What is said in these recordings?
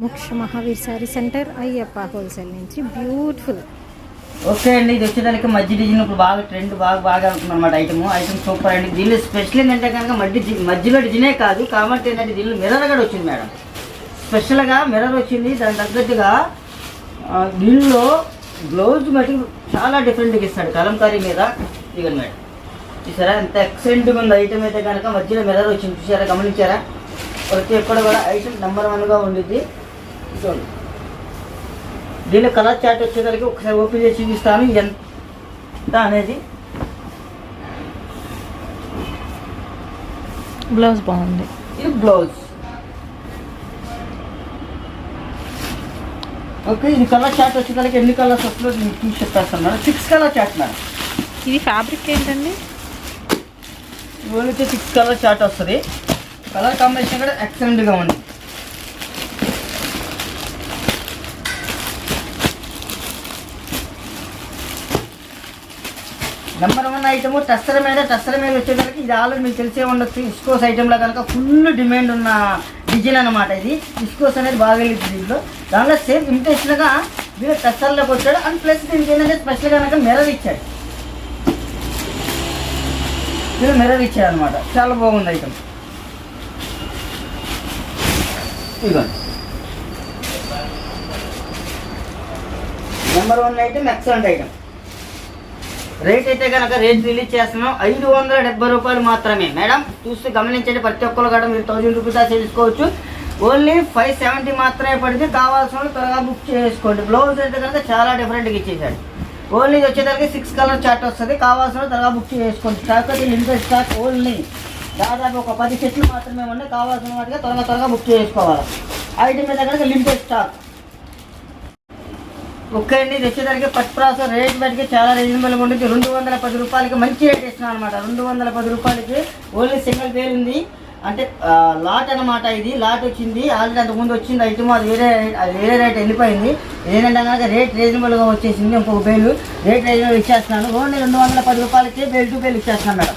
మోక్ష Mahavir sari centre Ayyappa wholesale నుంచి beautiful. Okay అండి, ఇది వచ్చేదానికి మధ్య డిజైన్ ఇప్పుడు బాగా ట్రెండ్ బాగా అవుతుంది అనమాట. ఐటమ్ సూపర్ అండి. దీనిలో స్పెషల్ ఏంటంటే కనుక మధ్యలో డిజైనే కాదు కాబట్టి ఏంటంటే దీనిలో మిర్రర్ కూడా వచ్చింది మేడం. స్పెషల్గా మిర్రర్ వచ్చింది. దాని తగ్గట్టుగా దీనిలో బ్లౌజ్ మట్టి చాలా డిఫరెంట్గా ఇస్తాడు కలంకారీ మీద. ఇదిగోండి మేడం, చూసారా ఎంత ఎక్సలెంట్గా ఉంది ఐటమ్. అయితే కనుక మధ్యలో మిర్రర్ వచ్చింది, చూసారా, గమనించారా? ప్రతి ఒక్కడు కూడా ఐటమ్ నెంబర్ 1గా ఉండిద్ది. దీనిలో కలర్ చార్ట్ వచ్చేసరికి ఒకసారి ఓపెన్ చేసి చూపిస్తాను ఎంత అనేది. బ్లౌజ్ బాగుంది. ఇది బ్లౌజ్. ఓకే, ఇది కలర్ చార్ట్ వచ్చేసరికి ఎన్ని కలర్స్ వస్తుందో నేను చూసి చెప్పేస్తాను మేడం. 6 colour chart madam. ఇది ఫ్యాబ్రిక్ ఏంటండి? ఇవైతే 6 కలర్ చార్ట్ వస్తుంది. కలర్ కాంబినేషన్ కూడా ఎక్సలెంట్గా ఉంది. నెంబర్ 1 ఐటమ్ టస్సర్ మీద వచ్చేసరికి ఇది ఆల్రెడీ మీకు తెలిసే ఉండొచ్చు. ఇస్కోస్ ఐటెంలో కనుక ఫుల్ డిమాండ్ ఉన్న డిజైన్ అనమాట. ఇది ఇస్కోస్ అనేది బాగా వెళ్ళింది దీంట్లో. దానిలో సేమ్ ఇమిటేషన్గా దీనిలో టస్సర్లోకి వచ్చాడు. అండ్ ప్లస్ దీనికి ఏంటంటే స్పెషల్గా కనుక మిర్రర్ ఇచ్చాడు. దీనిలో మిర్రర్ ఇచ్చాడు అనమాట. చాలా బాగుంది ఐటమ్. ఇదిగోండి, number 1 item, excellent item. Rate అయితే కనుక రేట్ రిలీజ్ చేస్తున్నాం 570 రూపాయలు మాత్రమే మేడం. చూస్తే గమనించండి, ప్రతి ఒక్కరు కూడా మీరు 1000 రూపీస్ దాకా తీసుకోవచ్చు. ఓన్లీ 570 మాత్రమే పడితే కావాల్సిన వాళ్ళు త్వరగా బుక్ చేసుకోండి. బ్లౌజ్ అయితే కనుక చాలా డిఫరెంట్గా ఇచ్చేసాడు. ఓన్లీ ఇది వచ్చేసరికి 6 కలర్ చార్ట్ వస్తుంది. కావాల్సిన వాళ్ళు త్వరగా బుక్ చేసుకోండి. స్టాక్ అయితే లిమిటెడ్ స్టాక్. ఓన్లీ దాదాపు ఒక 10 సెట్లు మాత్రమే ఉన్నాయి. కావాల్సిన వాటిగా త్వరగా బుక్ చేసుకోవాలి. ఐటమ్ మీద కనుక లిమిటెడ్ స్టాక్. ఓకే అండి, ఇది వచ్చేసరికి పట్టు ప్రాసెస్ రేట్ బట్టికి చాలా రీజనబుల్గా ఉంటుంది. 210 రూపాయలకి మంచి రేట్ ఇస్తున్నాం అనమాట. 210 రూపాయలకి ఓన్లీ సింగిల్ పేరు ఉంది. అంటే లాట్ అనమాట. ఇది లాట్ వచ్చింది ఆల్రెడీ, అంతకుముందు వచ్చింది ఐటమ్. అది వేరే రేట్ వెళ్ళిపోయింది. ఏంటంటే కనుక రేట్ రీజనబుల్గా వచ్చేసింది. ఇంకొక బేలు రేట్ రీజనబుల్ ఇచ్చేస్తున్నాను. ఓన్లీ 210 రూపాయలకి బేల్ టు బేల్ ఇచ్చేస్తున్నాను మేడం.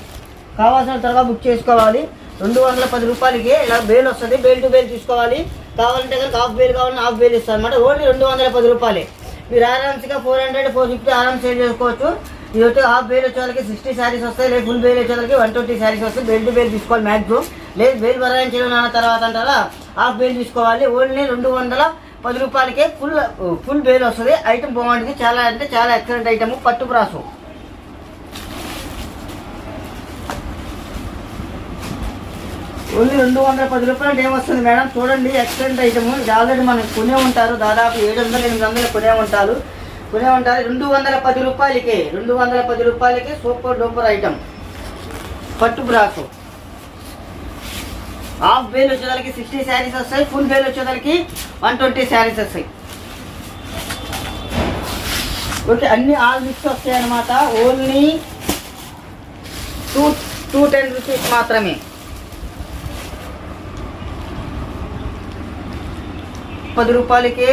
కావాల్సిన త్వరగా బుక్ చేసుకోవాలి. 210 రూపాయలకి ఇలా బేల్ వస్తుంది. బేల్ టు బేల్ తీసుకోవాలి. కావాలంటే కనుక హాఫ్ బేల్ కావాలని హాఫ్ బేల్ ఇస్తాను అనమాట. ఓన్లీ 210 రూపాయలే. మీరు ఆరామ్స్గా 400, 450 ఆరామ్ సేల్ చేసుకోవచ్చు. ఇది వచ్చి హాఫ్ బేల్ వచ్చే వాళ్ళకి 60 శారీస్ వస్తాయి. లేదు ఫుల్ బేల్ వచ్చే వాళ్ళకి 120 శారీస్ వస్తాయి. బేల్ టు బేల్ తీసుకోవాలి మ్యాక్సిమం. లేదు బేల్ భరాయించడం అన్న తర్వాత అంటారా హాఫ్ బేల్ తీసుకోవాలి. ఓన్లీ 210 రూపాయలకే ఫుల్ బేల్ వస్తుంది. ఐటమ్ బాగుంటుంది. చాలా అంటే చాలా ఎక్సలెంట్ ఐటమ్. పట్టు బ్రాసు. ఓన్లీ 210 రూపాయలు ఏమొస్తుంది మేడం. చూడండి, ఎక్సలెంట్ ఐటమ్. ఇది ఆల్రెడీ మనకు కొనే ఉంటారు. దాదాపు 700-800 కొనే ఉంటారు. 210 రూపాయలకి 210 రూపాయలకి సూపర్ డూపర్ ఐటమ్ పట్టు బ్రాసు. హాఫ్ బేల్ వచ్చేదానికి 60 శారీస్ వస్తాయి. ఫుల్ బేల్ వచ్చేదానికి 120 శారీస్ వస్తాయి. ఓకే, అన్ని ఆల్ మిక్స్ వస్తాయి అన్నమాట. ఓన్లీ 210 రూపీస్ మాత్రమే. రూపాయలకి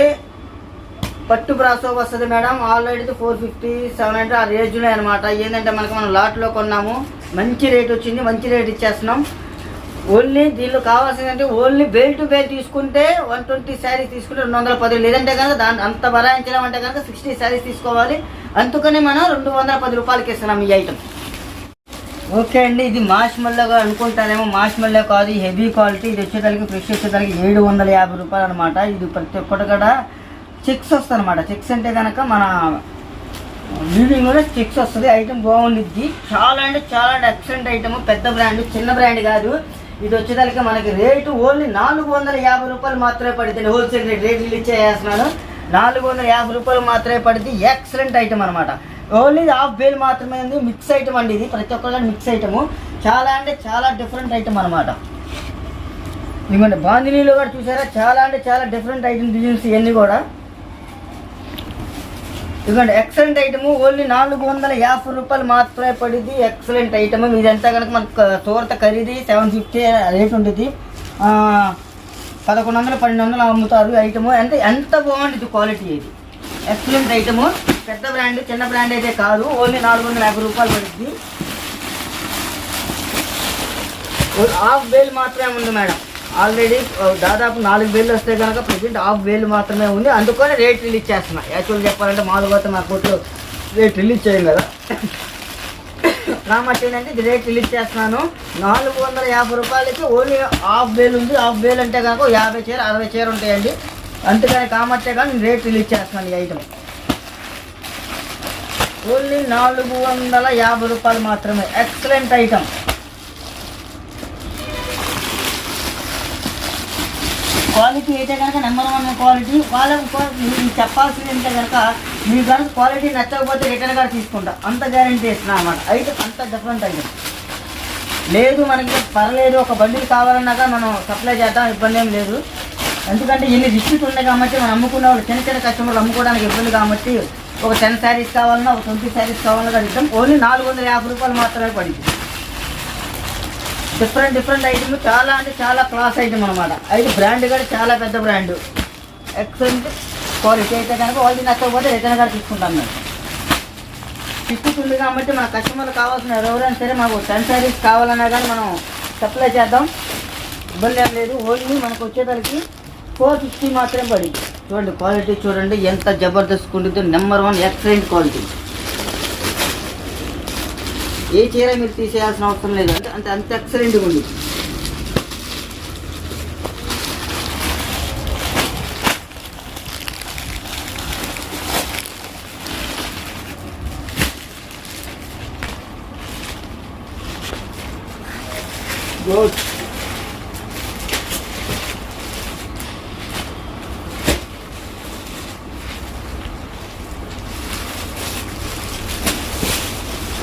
పట్టు బ్రాసో వస్తుంది మేడం. ఆల్రెడీ 450, 700 ఆ రేంజ్లో అనమాట. ఏంటంటే మనం లాట్లో కొన్నాము. మంచి రేట్ వచ్చింది. మంచి రేట్ ఇచ్చేస్తున్నాం. ఓన్లీ దీనిలో కావాల్సిందంటే ఓన్లీ బేల్ టు బేల్ తీసుకుంటే 120 శారీస్ తీసుకుంటే 210. లేదంటే కనుక దాన్ని అంత భరాయించడం అంటే కనుక 60 శారీస్ తీసుకోవాలి. అందుకని మనం 210 రూపాయలకి ఇస్తున్నాం ఈ ఐటమ్. ఓకే అండి, ఇది మాష్ మల్లోగా అనుకుంటానేమో. మాష్ మల్లో కాదు, హెవీ క్వాలిటీ. ఇది వచ్చేసరికి ఫ్రెష్ వచ్చేసరికి 750 రూపాయలు అనమాట. ఇది ప్రతి ఒక్కటి కూడా చెక్స్ వస్తుంది అనమాట. చెక్స్ అంటే కనుక మన వీవింగ్లోనే చెక్స్ వస్తుంది. ఐటమ్ బాగుండిద్ది. చాలా అంటే చాలా ఎక్సలెంట్ ఐటమ్. పెద్ద బ్రాండ్, చిన్న బ్రాండ్ కాదు. ఇది వచ్చేసరికి మనకి రేటు ఓన్లీ 450 రూపాయలు మాత్రమే పడుతుంది. హోల్సేల్ రేట్ రిలీజ్ చేస్తున్నాను. 450 రూపాయలు మాత్రమే పడుతుంది. ఎక్సలెంట్ ఐటమ్ అనమాట. ఓన్లీ హాఫ్ బేల్ మాత్రమే ఉంది. మిక్స్ ఐటమ్ అండి. ఇది ప్రతి ఒక్కరు మిక్స్ ఐటము. చాలా అంటే చాలా డిఫరెంట్ ఐటమ్ అనమాట. ఇదిగోండి, బాందినీలో కూడా చూసారా, చాలా అంటే చాలా డిఫరెంట్ ఐటమ్ డిజైన్స్ ఇవన్నీ కూడా. ఇదిగోండి, ఎక్సలెంట్ ఐటము. ఓన్లీ 450 రూపాయలు మాత్రమే పడింది. Excellent item. ఇదంతా కనుక మనకు సూరత ఖరీదు 750 రేట్ ఉంటుంది. 1100, 1200 అమ్ముతారు ఐటము. అంటే ఎంత బాగుంటుంది క్వాలిటీ. ఇది ఎక్సలెంట్ ఐటము. పెద్ద బ్రాండ్, చిన్న బ్రాండ్ అయితే కాదు. ఓన్లీ 450 రూపాయలు పడుతుంది. హాఫ్ బేల్ మాత్రమే ఉంది మేడం. ఆల్రెడీ దాదాపు 4,000 వస్తే కనుక ప్రజెంట్ 5,000 మాత్రమే ఉంది. అందుకని రేట్ రిలీజ్ చేస్తున్నా. యాక్చువల్గా చెప్పాలంటే మామూలుగా అయితే మా కొట్లో రేట్ రిలీజ్ చేయం కదా. కాబట్టి ఏంటంటే ఇది రేట్ రిలీజ్ చేస్తున్నాను. 450 రూపాయలకి ఓన్లీ 5,000 ఉంది. 5,000 అంటే కనుక 50 చీర 60 చీర ఉంటాయండి. అందుకని కామట్టే కానీ నేను రేట్ రిలీజ్ చేస్తున్నాను. ఈ ఐటమ్ ఓన్లీ 450 రూపాయలు మాత్రమే. Excellent item. క్వాలిటీ అయితే కనుక నెంబర్ 1 క్వాలిటీ. మీరు చెప్పాల్సింది అంటే కనుక మీకు కనుక క్వాలిటీ నచ్చకపోతే రిటర్న్ కూడా తీసుకుంటా. అంత గ్యారంటీ ఇస్తున్నా అన్నమాట. ఐటమ్ అంత డిఫరెంట్ ఐటమ్ లేదు. మనకి పర్లేదు, ఒక బండిల్ కావాలన్నాక మనం సప్లై చేద్దాం, ఇబ్బంది ఏం లేదు. ఎందుకంటే ఇన్ని డిస్ట్రిక్ట్ ఉన్నాయి కాబట్టి మనం అమ్ముకునే వాళ్ళు చిన్న చిన్న కస్టమర్లు అమ్ముకోవడానికి ఇబ్బంది కాబట్టి ఒక 10 శారీస్ కావాలన్నా, ఒక 20 శారీస్ కావాలన్నా కూడా ఇద్దాం. ఓన్లీ 450 రూపాయలు మాత్రమే పడింది. Different item. చాలా అంటే చాలా క్లాస్ ఐటమ్ అనమాట. అయితే బ్రాండ్ కూడా చాలా పెద్ద బ్రాండ్. ఎక్సలెంట్ క్వాలిటీ అయితే కనుక వాళ్ళకి నచ్చకపోతే రిటర్న్ కూడా తీసుకుంటాం. మేము తిప్పుతుంది కాబట్టి మన కస్టమర్లు కావాల్సిన ఎవరైనా సరే మాకు 10 శారీస్ కావాలన్నా కానీ మనం సప్లై చేద్దాం, ఇబ్బంది ఏం లేదు. ఓన్లీ మనకు వచ్చేసరికి 450 మాత్రమే పడింది. చూడండి క్వాలిటీ చూడండి ఎంత జబర్దస్త్ ఉంటుందో. Number 1 excellent quality. ఏ చీర మీరు తీసేయాల్సిన అవసరం లేదు. అంటే అంత ఎక్సలెంట్గా ఉంది. గుడ్.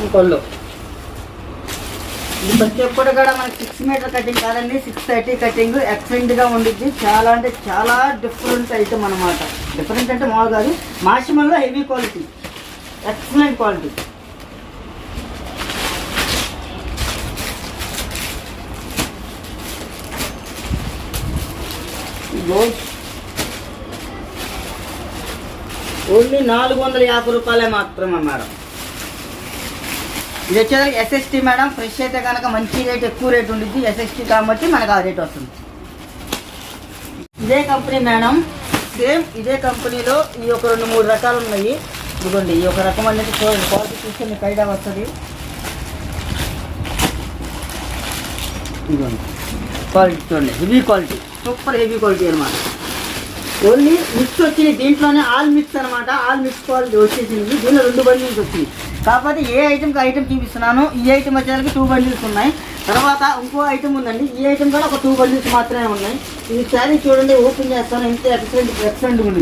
ఇంకొల్లు ఇది ప్రతి ఒక్కటి కూడా మనకి 6 మీటర్ కటింగ్ కాదండి, 630 కటింగ్. ఎక్సలెంట్గా ఉండిద్ది. చాలా అంటే చాలా డిఫరెంట్ ఐటమ్ అనమాట. డిఫరెంట్ అంటే మామూలు కాదు. మాషిమల్లో heavy quality, excellent quality. Only 450 రూపాయలే మాత్రమే మేడం. ఇది వచ్చేసరికి ఎస్ఎస్టీ మేడం. ఫ్రెష్ అయితే కనుక మంచి రేట్, ఎక్కువ రేట్ ఉండిద్ది. ఎస్ఎస్టీ కాబట్టి మనకు ఆ రేట్ వస్తుంది. ఇదే కంపెనీ మేడం, సేమ్ ఇదే కంపెనీలో ఈ ఒక 2-3 రకాలు ఉన్నాయి. ఇదిగోండి ఈ ఒక రకం అనేది చూడండి. క్వాలిటీ చూస్తే మీకు ఐడియా వస్తుంది. ఇదిగోండి క్వాలిటీ చూడండి. Heavy quality, super heavy quality అనమాట. ఓన్లీ మిక్స్ వచ్చింది దీంట్లోనే. ఆల్ మిక్స్ అనమాట. ఆల్ మిక్స్ క్వాలిటీ వచ్చేసింది. దీనిలో 2 బండిల్స్ వచ్చింది. కాకపోతే ఏ ఐటమ్కి ఐటమ్ చూపిస్తున్నాను. ఈ ఐటమ్ వచ్చేసరికి 2 బండిల్స్ ఉన్నాయి. తర్వాత ఇంకో ఐటమ్ ఉందండి. ఈ ఐటమ్ కూడా ఒక 2 బండిల్స్ మాత్రమే ఉన్నాయి. ఈ శారీ చూడండి, ఓపెన్ చేస్తాను. ఎంత ఎక్సలెంట్ ఉంది.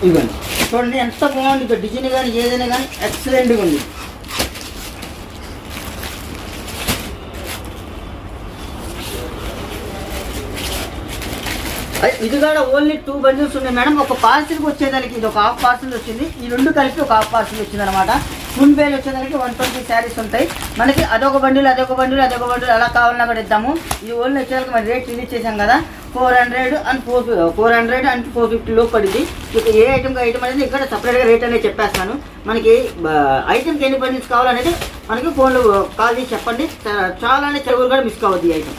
ఇవ్వండి చూడండి ఎంత బాగుంది. డిజైన్ కానీ ఏదైనా కానీ ఎక్సలెంట్గా ఉంది. ఇది కూడా ఓన్లీ 2 బండిల్స్ ఉన్నాయి మేడం. ఒక పార్సిల్కి వచ్చేదానికి ఇది ఒక హాఫ్ పార్సిల్ వచ్చింది. ఈ 2 కలిపి ఒక హాఫ్ పార్సిల్ వచ్చింది అనమాట. ఫుల్ బేల్ వచ్చేదానికి 120 శారీస్ ఉంటాయి మనకి. అదొక బండిల్ అలా కావాలన్నా కూడా ఇద్దాము. ఇది ఓన్లీ వచ్చేదానికి మరి రేట్ రిలీజ్ చేసాం కదా. 400 అండ్ 450 లోపు పడింది. ఇక ఏ ఐటమ్కి ఐటమ్ అనేది ఇక్కడ సపరేట్గా రేట్ అనేది చెప్పేస్తాను. మనకి ఐటమ్కి ఎన్ని బండిల్స్ కావాలనేది మనకి ఫోన్లో కాల్ చేసి చెప్పండి. చాలా అంటే చెరువులు కూడా మిస్ కావద్దు ఈ ఐటమ్.